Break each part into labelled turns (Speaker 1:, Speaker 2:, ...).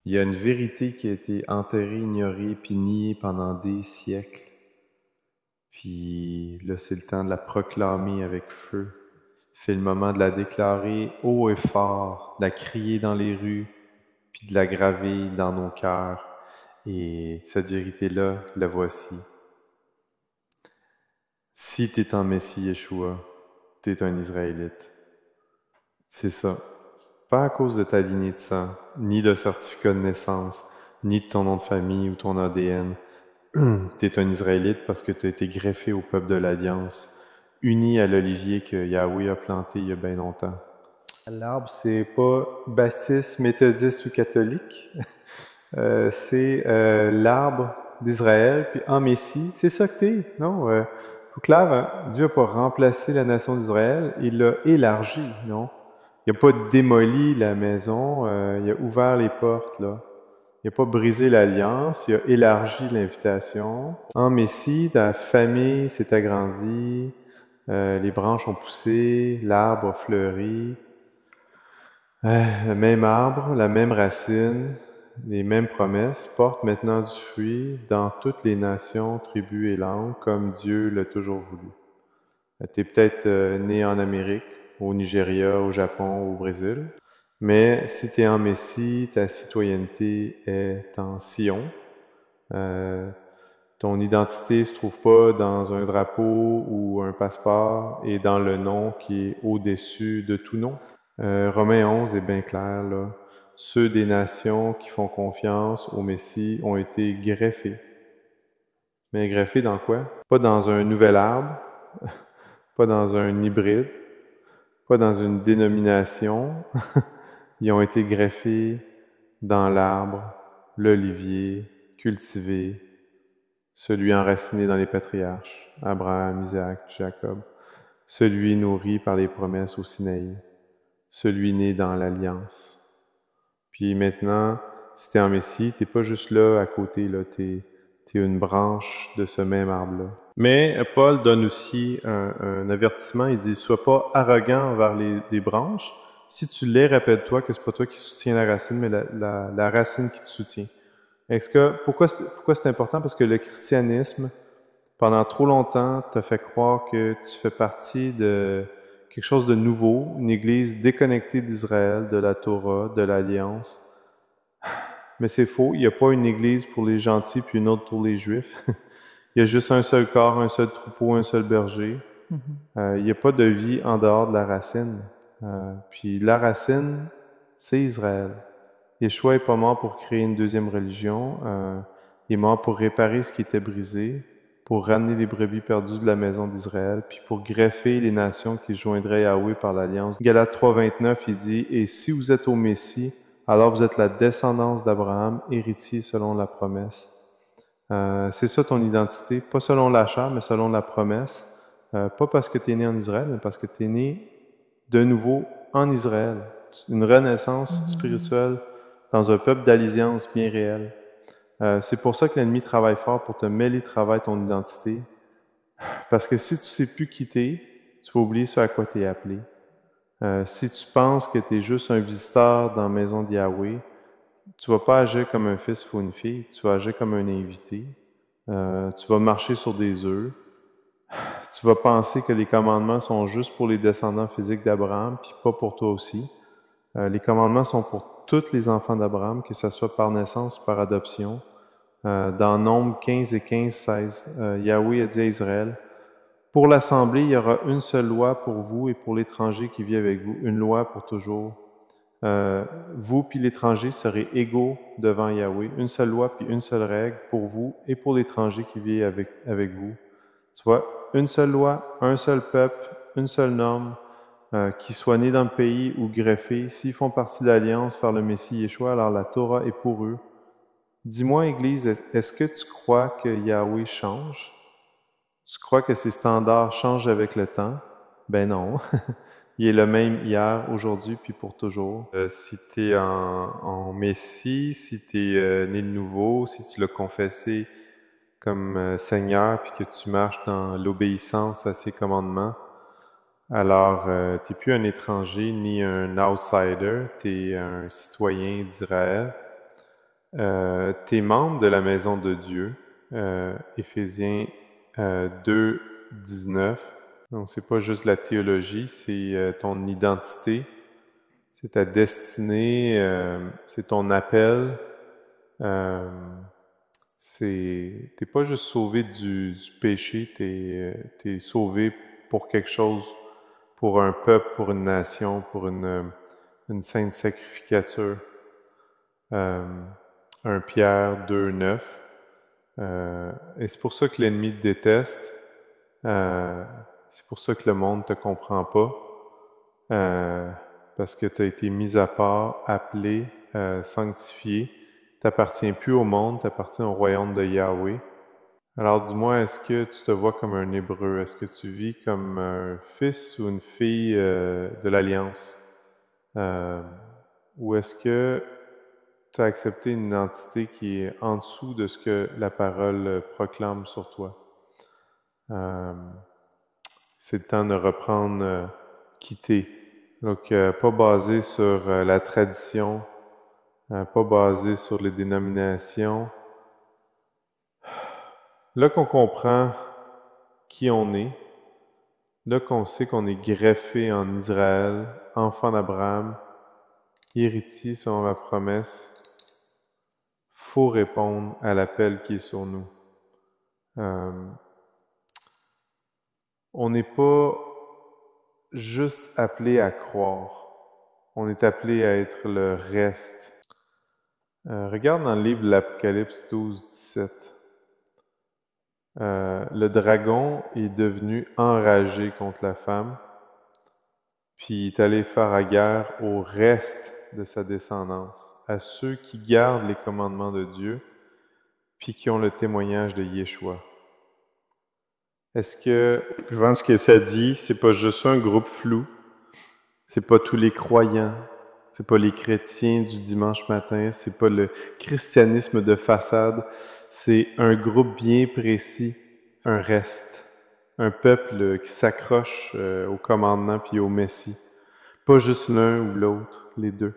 Speaker 1: Il y a une vérité qui a été enterrée, ignorée, puis niée pendant des siècles. Puis là, c'est le temps de la proclamer avec feu. C'est le moment de la déclarer haut et fort, de la crier dans les rues, puis de la graver dans nos cœurs. Et cette vérité-là, la voici. Si t'es un Messie Yeshua, t'es un Israélite. C'est ça. Pas à cause de ta lignée de sang, ni de certificat de naissance, ni de ton nom de famille ou ton ADN. T'es un Israélite parce que tu as été greffé au peuple de l'Alliance, uni à l'olivier que Yahweh a planté il y a bien longtemps. L'arbre, c'est pas baptiste, méthodiste ou catholique. C'est l'arbre d'Israël, puis en Messie, c'est ça que t'es, non? Faut clair, Dieu n'a pas remplacé la nation d'Israël, il l'a élargi, non? Il n'a pas démoli la maison, il a ouvert les portes, là. Il n'a pas brisé l'alliance, il a élargi l'invitation. En Messie, ta famille s'est agrandie, les branches ont poussé, l'arbre a fleuri. Le même arbre, la même racine, les mêmes promesses portent maintenant du fruit dans toutes les nations, tribus et langues, comme Dieu l'a toujours voulu. Tu es peut-être né en Amérique, au Nigeria, au Japon, au Brésil, mais si tu es en Messie, ta citoyenneté est en Sion. Euh, Ton identité ne se trouve pas dans un drapeau ou un passeport et dans le nom qui est au-dessus de tout nom. Romains 11 est bien clair, là. Ceux des nations qui font confiance au Messie ont été greffés. Mais greffés dans quoi? Pas dans un nouvel arbre, pas dans un hybride, pas dans une dénomination. Ils ont été greffés dans l'arbre, l'olivier, cultivé, celui enraciné dans les patriarches, Abraham, Isaac, Jacob, celui nourri par les promesses au Sinaï, celui né dans l'Alliance. Puis maintenant, si t'es en Messie, t'es pas juste là à côté, là, t'es une branche de ce même arbre-là. Mais Paul donne aussi un avertissement, il dit « Sois pas arrogant envers les branches. Si tu l'es, rappelle-toi que c'est pas toi qui soutiens la racine, mais la racine qui te soutient. » Pourquoi c'est important? Parce que le christianisme, pendant trop longtemps, t'a fait croire que tu fais partie de quelque chose de nouveau, une église déconnectée d'Israël, de la Torah, de l'Alliance. Mais c'est faux, il n'y a pas une église pour les gentils puis une autre pour les juifs. Il y a juste un seul corps, un seul troupeau, un seul berger. Il n'y a pas de vie en dehors de la racine. Puis la racine, c'est Israël. Yeshua n'est pas mort pour créer une deuxième religion. Il est mort pour réparer ce qui était brisé, pour ramener les brebis perdues de la maison d'Israël, puis pour greffer les nations qui se joindraient à Yahweh par l'alliance. Galates 3,29, il dit « Et si vous êtes au Messie, alors vous êtes la descendance d'Abraham, héritier selon la promesse. » C'est ça ton identité, pas selon la chair, mais selon la promesse. Pas parce que tu es né en Israël, mais parce que tu es né de nouveau en Israël. Une renaissance spirituelle dans un peuple d'alliance bien réel. C'est pour ça que l'ennemi travaille fort pour te mêler de travail ton identité. Parce que si tu sais plus qui t'es, tu vas oublier ce à quoi tu es appelé. Si tu penses que tu es juste un visiteur dans la maison de Yahweh, tu vas pas agir comme un fils ou une fille, tu vas agir comme un invité. Tu vas marcher sur des œufs. Tu vas penser que les commandements sont juste pour les descendants physiques d'Abraham, puis pas pour toi aussi. Les commandements sont pour tous les enfants d'Abraham, que ce soit par naissance ou par adoption. Dans Nombre 15 et 15-16, Yahweh a dit à Israël, « Pour l'assemblée, il y aura une seule loi pour vous et pour l'étranger qui vit avec vous, une loi pour toujours. Vous puis l'étranger serez égaux devant Yahweh, une seule loi puis une seule règle pour vous et pour l'étranger qui vit avec vous. » Tu vois, une seule loi, un seul peuple, une seule norme, qu'ils soient nés dans le pays ou greffés, s'ils font partie de l'Alliance par le Messie Yeshua, alors la Torah est pour eux. Dis-moi, Église, est-ce que tu crois que Yahweh change? Tu crois que ses standards changent avec le temps? Ben non. Il est le même hier, aujourd'hui, puis pour toujours. Si tu es en Messie, si tu es né de nouveau, si tu l'as confessé comme Seigneur, puis que tu marches dans l'obéissance à ses commandements, alors tu n'es plus un étranger ni un outsider, tu es un citoyen d'Israël. T'es membre de la maison de Dieu, Éphésiens 2, 19. Donc, c'est pas juste la théologie, c'est ton identité, c'est ta destinée, c'est ton appel. T'es pas juste sauvé du péché, t'es sauvé pour quelque chose, pour un peuple, pour une nation, pour une sainte sacrificature. 1 Pierre 2, 9. Et c'est pour ça que l'ennemi te déteste. C'est pour ça que le monde ne te comprend pas. Parce que tu as été mis à part, appelé, sanctifié. Tu n'appartiens plus au monde, tu appartiens au royaume de Yahweh. Alors dis-moi, est-ce que tu te vois comme un Hébreu? Est-ce que tu vis comme un fils ou une fille de l'Alliance? Ou est-ce que tu as accepté une identité qui est en dessous de ce que la parole proclame sur toi? C'est le temps de reprendre quitter. Donc, pas basé sur la tradition, pas basé sur les dénominations. Là qu'on comprend qui on est, là qu'on sait qu'on est greffé en Israël, enfant d'Abraham, héritier selon la promesse, faut répondre à l'appel qui est sur nous. On n'est pas juste appelé à croire, on est appelé à être le reste. Regarde dans le livre de l'Apocalypse 12, 17. Le dragon est devenu enragé contre la femme, puis il est allé faire la guerre au reste de sa descendance, à ceux qui gardent les commandements de Dieu, puis qui ont le témoignage de Yeshua. Est-ce que, je pense que ça dit, c'est pas juste un groupe flou, c'est pas tous les croyants, c'est pas les chrétiens du dimanche matin, c'est pas le christianisme de façade, c'est un groupe bien précis, un reste, un peuple qui s'accroche au commandement puis au Messie. Pas juste l'un ou l'autre, les deux.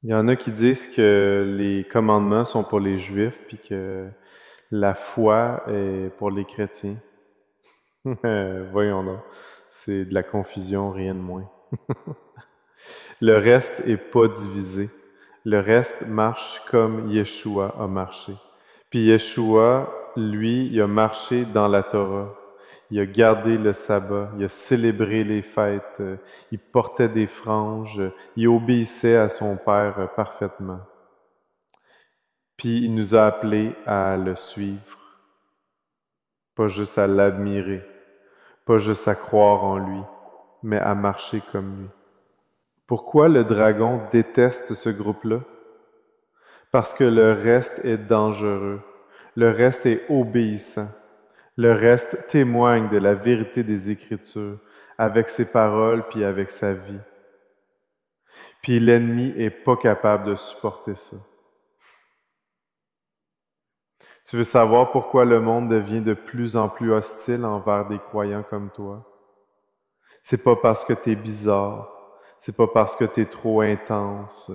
Speaker 1: Il y en a qui disent que les commandements sont pour les Juifs puis que la foi est pour les chrétiens. Voyons donc, c'est de la confusion, rien de moins. Le reste est pas divisé. Le reste marche comme Yeshua a marché. Puis Yeshua, lui, il a marché dans la Torah. Il a gardé le sabbat, il a célébré les fêtes, il portait des franges, il obéissait à son Père parfaitement. Puis il nous a appelés à le suivre, pas juste à l'admirer, pas juste à croire en lui, mais à marcher comme lui. Pourquoi le dragon déteste ce groupe-là? Parce que le reste est dangereux, le reste est obéissant, le reste témoigne de la vérité des Écritures, avec ses paroles puis avec sa vie. Puis l'ennemi est pas capable de supporter ça. Tu veux savoir pourquoi le monde devient de plus en plus hostile envers des croyants comme toi? C'est pas parce que t'es bizarre, c'est pas parce que t'es trop intense,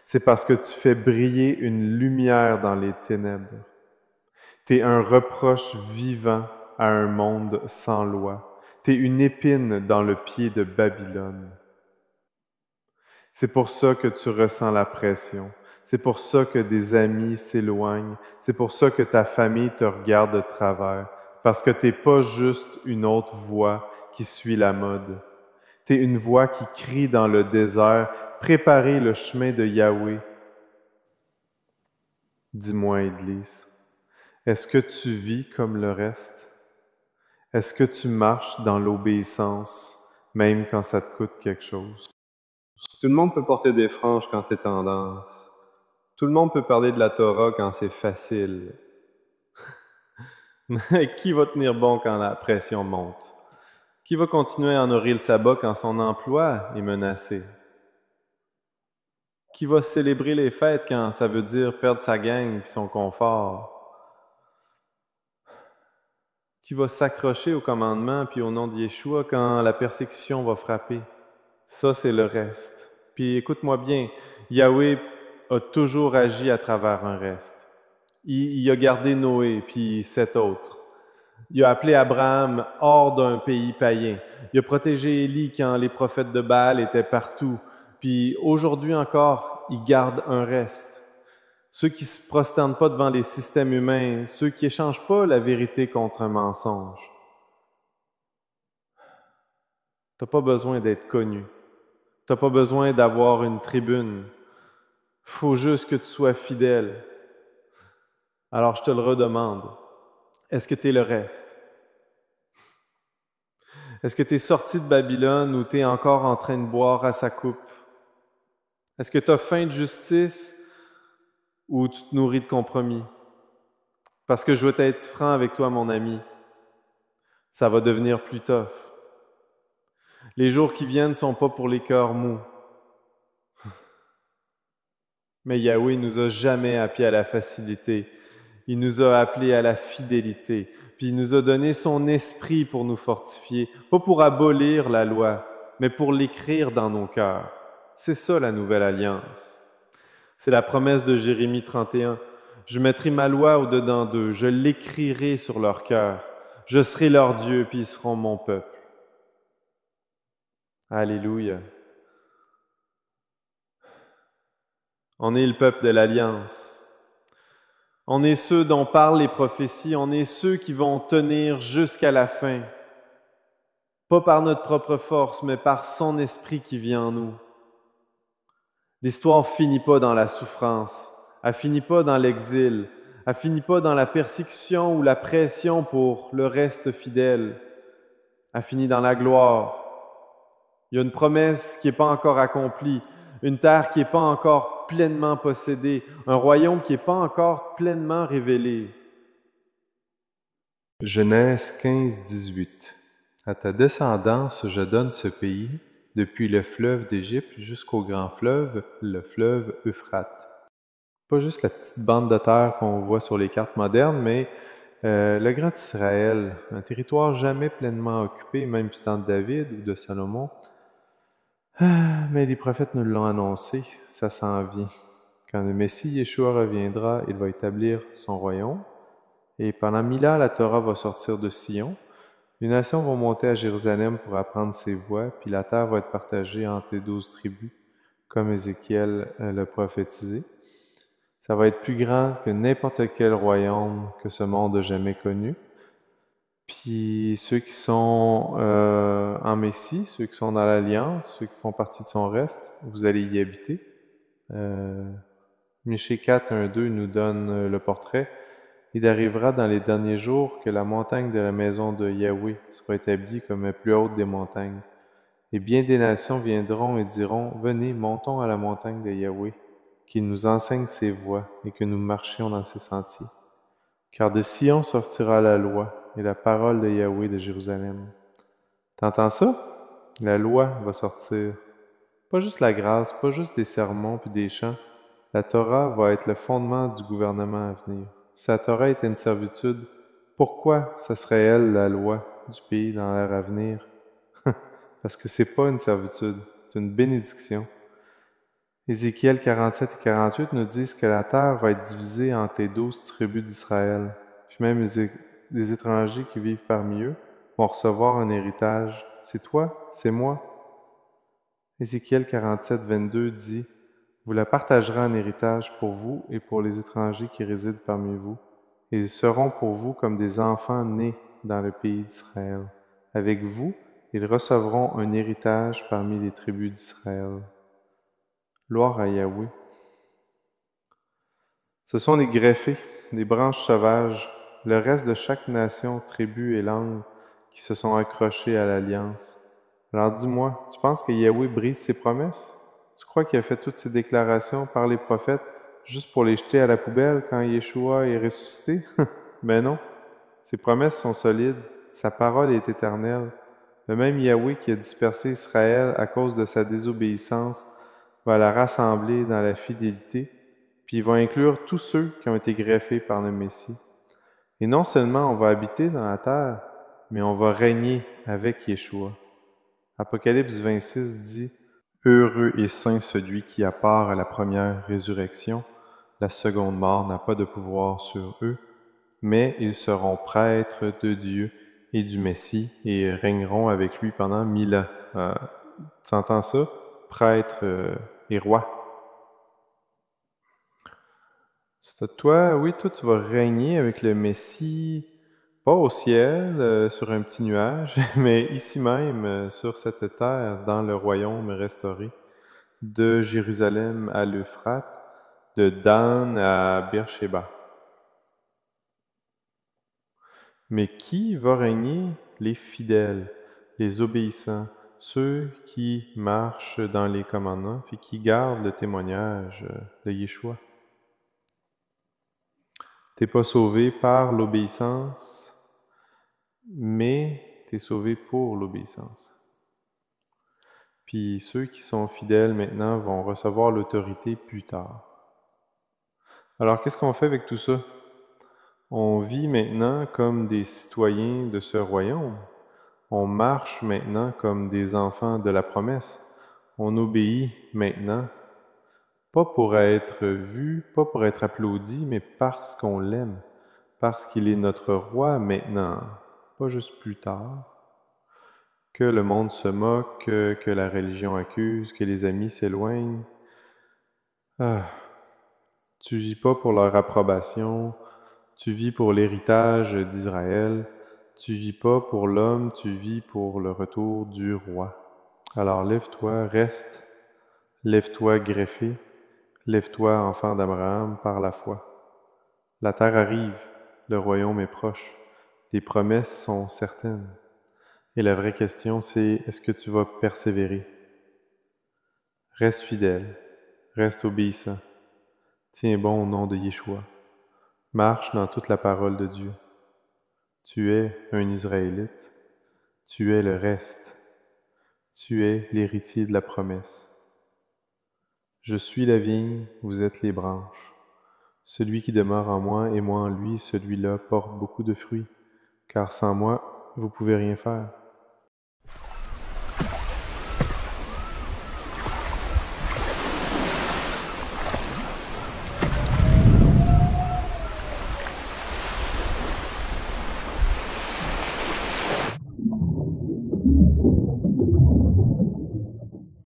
Speaker 1: c'est parce que tu fais briller une lumière dans les ténèbres. T'es un reproche vivant à un monde sans loi. T'es une épine dans le pied de Babylone. C'est pour ça que tu ressens la pression. C'est pour ça que des amis s'éloignent. C'est pour ça que ta famille te regarde de travers. Parce que t'es pas juste une autre voix qui suit la mode. T'es une voix qui crie dans le désert, préparez le chemin de Yahweh. Dis-moi, Église, est-ce que tu vis comme le reste? Est-ce que tu marches dans l'obéissance, même quand ça te coûte quelque chose? Tout le monde peut porter des franges quand c'est tendance. Tout le monde peut parler de la Torah quand c'est facile. Mais qui va tenir bon quand la pression monte? Qui va continuer à honorer le sabbat quand son emploi est menacé? Qui va célébrer les fêtes quand ça veut dire perdre sa gang et son confort? Qui va s'accrocher au commandement puis au nom de Yeshua quand la persécution va frapper? Ça, c'est le reste. Puis écoute-moi bien, Yahweh a toujours agi à travers un reste. Il a gardé Noé, puis 7 autres. Il a appelé Abraham hors d'un pays païen. Il a protégé Élie quand les prophètes de Baal étaient partout. Puis aujourd'hui encore, il garde un reste. Ceux qui ne se prosternent pas devant les systèmes humains, ceux qui échangent pas la vérité contre un mensonge. Tu n'as pas besoin d'être connu. Tu n'as pas besoin d'avoir une tribune. Faut juste que tu sois fidèle. Alors je te le redemande. Est-ce que tu es le reste? Est-ce que tu es sorti de Babylone ou tu es encore en train de boire à sa coupe? Est-ce que tu as faim de justice ou tu te nourris de compromis? Parce que je veux être franc avec toi, mon ami. Ça va devenir plus tough. Les jours qui viennent ne sont pas pour les cœurs mous. Mais Yahweh nous a jamais appelés à la facilité. Il nous a appelés à la fidélité. Puis il nous a donné son esprit pour nous fortifier, pas pour abolir la loi, mais pour l'écrire dans nos cœurs. C'est ça la nouvelle alliance. C'est la promesse de Jérémie 31. Je mettrai ma loi au-dedans d'eux, je l'écrirai sur leur cœur. Je serai leur Dieu, puis ils seront mon peuple. Alléluia. On est le peuple de l'Alliance. On est ceux dont parlent les prophéties, on est ceux qui vont tenir jusqu'à la fin. Pas par notre propre force, mais par son esprit qui vient en nous. L'histoire finit pas dans la souffrance, elle finit pas dans l'exil, elle finit pas dans la persécution ou la pression pour le reste fidèle. Elle finit dans la gloire. Il y a une promesse qui n'est pas encore accomplie, une terre qui n'est pas encore pleinement possédée, un royaume qui n'est pas encore pleinement révélé. Genèse 15-18. À ta descendance, je donne ce pays, depuis le fleuve d'Égypte jusqu'au grand fleuve, le fleuve Euphrate. Pas juste la petite bande de terre qu'on voit sur les cartes modernes, mais le Grand Israël, un territoire jamais pleinement occupé, même du temps de David ou de Salomon. Mais les prophètes nous l'ont annoncé, ça s'en vient. Quand le Messie Yeshua reviendra, il va établir son royaume. Et pendant 1000 ans, la Torah va sortir de Sion. Les nations vont monter à Jérusalem pour apprendre ses voies, puis la terre va être partagée entre les 12 tribus, comme Ézéchiel l'a prophétisé. Ça va être plus grand que n'importe quel royaume que ce monde a jamais connu. Puis ceux qui sont en Messie, ceux qui sont dans l'Alliance, ceux qui font partie de son reste, vous allez y habiter. Michée 4, 1, 2 nous donne le portrait. Il arrivera dans les derniers jours que la montagne de la maison de Yahweh sera établie comme la plus haute des montagnes. Et bien des nations viendront et diront, venez, montons à la montagne de Yahweh, qu'il nous enseigne ses voies et que nous marchions dans ses sentiers. Car de Sion sortira la loi et la parole de Yahweh de Jérusalem. T'entends ça? La loi va sortir. Pas juste la grâce, pas juste des sermons puis des chants. La Torah va être le fondement du gouvernement à venir. Si la Torah était une servitude, pourquoi ce serait elle la loi du pays dans l'ère à venir? Parce que c'est pas une servitude, c'est une bénédiction. Ézéchiel 47 et 48 nous disent que la terre va être divisée entre les 12 tribus d'Israël. Puis même les étrangers qui vivent parmi eux vont recevoir un héritage. C'est toi, c'est moi. Ézéchiel 47, 22 dit « Vous la partagerez en héritage pour vous et pour les étrangers qui résident parmi vous, et ils seront pour vous comme des enfants nés dans le pays d'Israël. Avec vous, ils recevront un héritage parmi les tribus d'Israël. » Gloire à Yahweh. Ce sont des greffés, des branches sauvages, le reste de chaque nation, tribu et langue qui se sont accrochés à l'alliance. Alors dis-moi, tu penses que Yahweh brise ses promesses? Tu crois qu'il a fait toutes ces déclarations par les prophètes juste pour les jeter à la poubelle quand Yeshua est ressuscité? Mais non, ses promesses sont solides, sa parole est éternelle. Le même Yahweh qui a dispersé Israël à cause de sa désobéissance va la rassembler dans la fidélité, puis il va inclure tous ceux qui ont été greffés par le Messie. Et non seulement on va habiter dans la terre, mais on va régner avec Yeshua. Apocalypse 26 dit Heureux et saint celui qui a part à la première résurrection. La seconde mort n'a pas de pouvoir sur eux, mais ils seront prêtres de Dieu et du Messie et régneront avec lui pendant 1000 ans. Tu entends ça? Prêtre et roi. C'est à toi, oui, toi tu vas régner avec le Messie, pas au ciel, sur un petit nuage, mais ici même, sur cette terre, dans le royaume restauré, de Jérusalem à l'Euphrate, de Dan à Beersheba. Mais qui va régner? Les fidèles, les obéissants, ceux qui marchent dans les commandements et qui gardent le témoignage de Yeshua. T'es pas sauvé par l'obéissance, mais t'es sauvé pour l'obéissance. Puis ceux qui sont fidèles maintenant vont recevoir l'autorité plus tard. Alors qu'est-ce qu'on fait avec tout ça? On vit maintenant comme des citoyens de ce royaume. On marche maintenant comme des enfants de la promesse. On obéit maintenant, pas pour être vu, pas pour être applaudi, mais parce qu'on l'aime, parce qu'il est notre roi maintenant, pas juste plus tard. Que le monde se moque, que la religion accuse, que les amis s'éloignent. Tu vis pas pour leur approbation, tu vis pour l'héritage d'Israël, tu vis pas pour l'homme, tu vis pour le retour du roi. Alors lève-toi, reste, lève-toi greffé, lève-toi enfant d'Abraham par la foi. La terre arrive, le royaume est proche, tes promesses sont certaines. Et la vraie question c'est, est-ce que tu vas persévérer? Reste fidèle, reste obéissant, tiens bon au nom de Yeshua. Marche dans toute la parole de Dieu. Tu es un Israélite, tu es le reste, tu es l'héritier de la promesse. Je suis la vigne, vous êtes les branches. Celui qui demeure en moi et moi en lui, celui-là porte beaucoup de fruits, car sans moi, vous pouvez rien faire.